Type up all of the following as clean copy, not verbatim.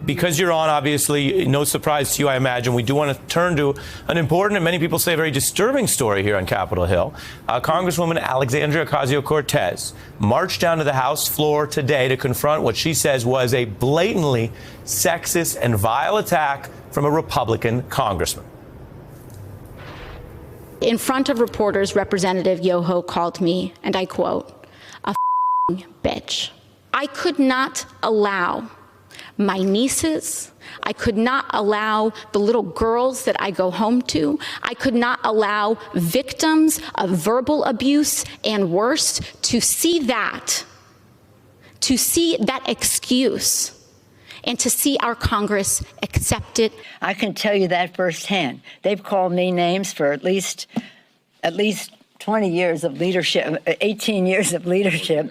Because you're on, obviously, no surprise to you, I imagine, we do want to turn to an important and many people say very disturbing story here on Capitol Hill. Congresswoman Alexandria Ocasio-Cortez marched down to the House floor today to confront what she says was a blatantly sexist and vile attack from a Republican congressman. In front of reporters, Representative Yoho called me, and I quote, a bitch. I could not allow my nieces, I could not allow the little girls that I go home to, I could not allow victims of verbal abuse and worse to see that excuse, and to see our Congress accept it. I can tell you that firsthand. They've called me names for at least 20 years of leadership, 18 years of leadership.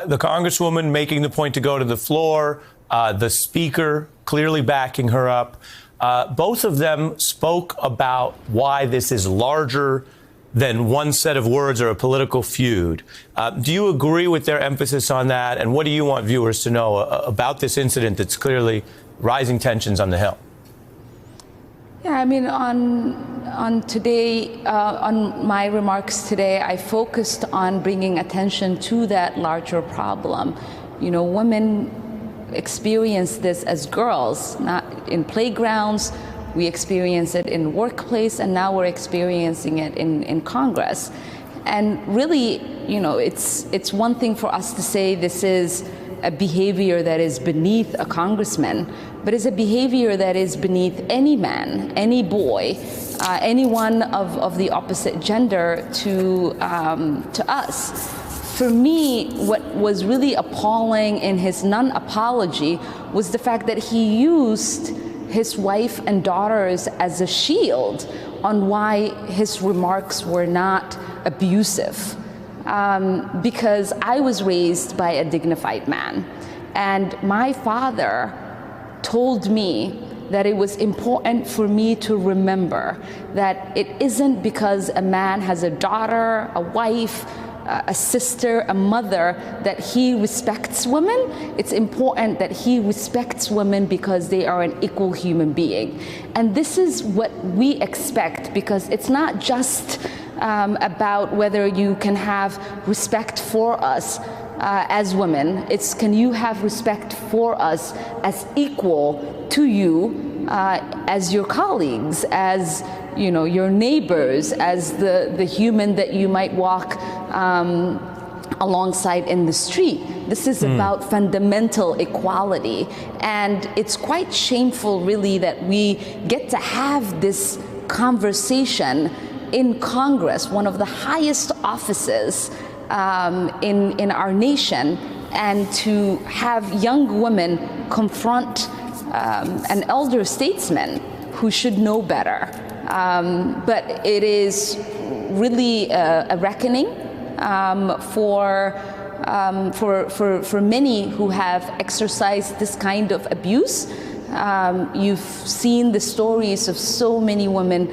The Congresswoman making the point to go to the floor, the Speaker clearly backing her up. Both of them spoke about why this is larger than one set of words or a political feud. Do you agree with their emphasis on that? And what do you want viewers to know about this incident that's clearly rising tensions on the Hill? Yeah, I mean, on today, on my remarks today, I focused on bringing attention to that larger problem. You know, women experience this as girls, not in playgrounds. We experience it in workplace, and now we're experiencing it in Congress. And really, you know, it's one thing for us to say this is a behavior that is beneath a congressman, but it's a behavior that is beneath any man, any boy, anyone of the opposite gender to us. For me, what was really appalling in his non-apology was the fact that he used his wife and daughters as a shield on why his remarks were not abusive. Because I was raised by a dignified man, and my father told me that it was important for me to remember that it isn't because a man has a daughter, a wife, a sister, a mother, that he respects women. It's important that he respects women because they are an equal human being. And this is what we expect, because it's not just about whether you can have respect for us as women. It's, can you have respect for us as equal to you as your colleagues, as your neighbors, as the human that you might walk alongside in the street. This is about fundamental equality, and it's quite shameful, really, that we get to have this conversation in Congress, one of the highest offices in our nation, and to have young women confront an elder statesman who should know better. But it is really a reckoning for many who have exercised this kind of abuse. You've seen the stories of so many women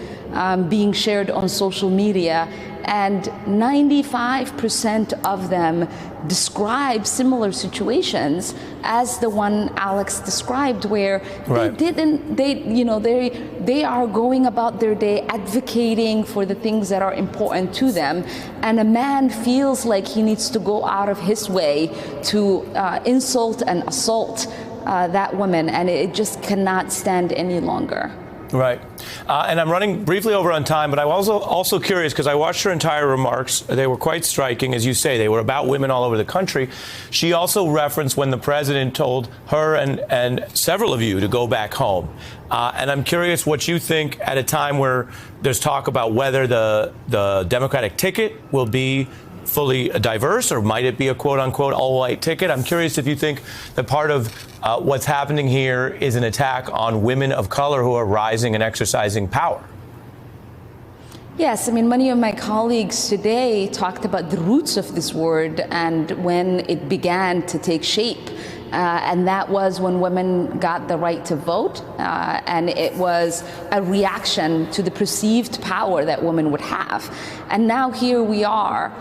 being shared on social media, and 95% of them describe similar situations as the one Alex described, where they are going about their day advocating for the things that are important to them, and a man feels like he needs to go out of his way to insult and assault that woman, and it just cannot stand any longer. Right. And I'm running briefly over on time, but I was also curious because I watched her entire remarks. They were quite striking. As you say, they were about women all over the country. She also referenced when the president told her and several of you to go back home. And I'm curious what you think at a time where there's talk about whether the Democratic ticket will be fully diverse, or might it be a quote-unquote all-white ticket? I'm curious if you think that part of what's happening here is an attack on women of color who are rising and exercising power. Yes, I mean, many of my colleagues today talked about the roots of this word and when it began to take shape. And that was when women got the right to vote, and it was a reaction to the perceived power that women would have. And now here we are,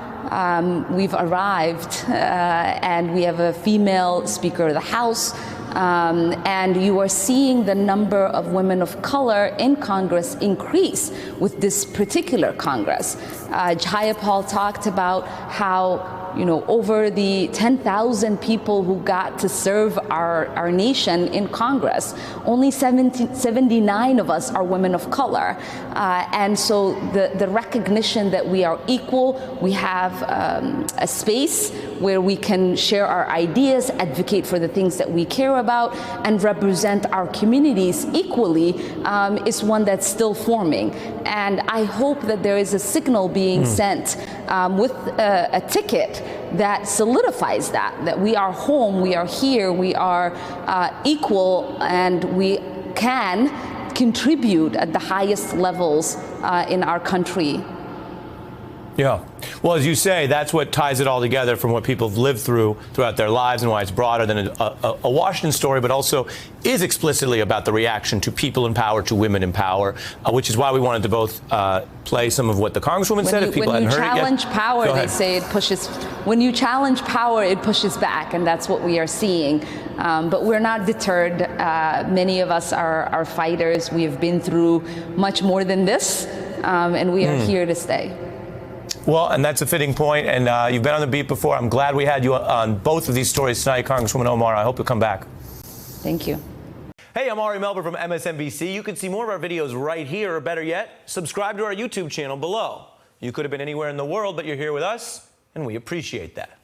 we've arrived, and we have a female Speaker of the House. And you are seeing the number of women of color in Congress increase with this particular Congress. Jayapal talked about how, over the 10,000 people who got to serve our nation in Congress, only 79 of us are women of color. And so the recognition that we are equal, we have a space where we can share our ideas, advocate for the things that we care about, and represent our communities equally, is one that's still forming. And I hope that there is a signal being sent with a ticket that solidifies that we are home, we are here, we are equal, and we can contribute at the highest levels in our country. Yeah. Well, as you say, that's what ties it all together from what people have lived throughout their lives and why it's broader than a Washington story, but also is explicitly about the reaction to people in power, to women in power, which is why we wanted to both play some of what the Congresswoman said. If people hadn't heard it yet. When you challenge power, they say it pushes. When you challenge power, it pushes back, and that's what we are seeing. But we're not deterred. Many of us are fighters. We have been through much more than this, and we are here to stay. Well, and that's a fitting point, and you've been on the beat before. I'm glad we had you on both of these stories tonight, Congresswoman Omar. I hope you'll come back. Thank you. Hey, I'm Ari Melber from MSNBC. You can see more of our videos right here, or better yet, subscribe to our YouTube channel below. You could have been anywhere in the world, but you're here with us, and we appreciate that.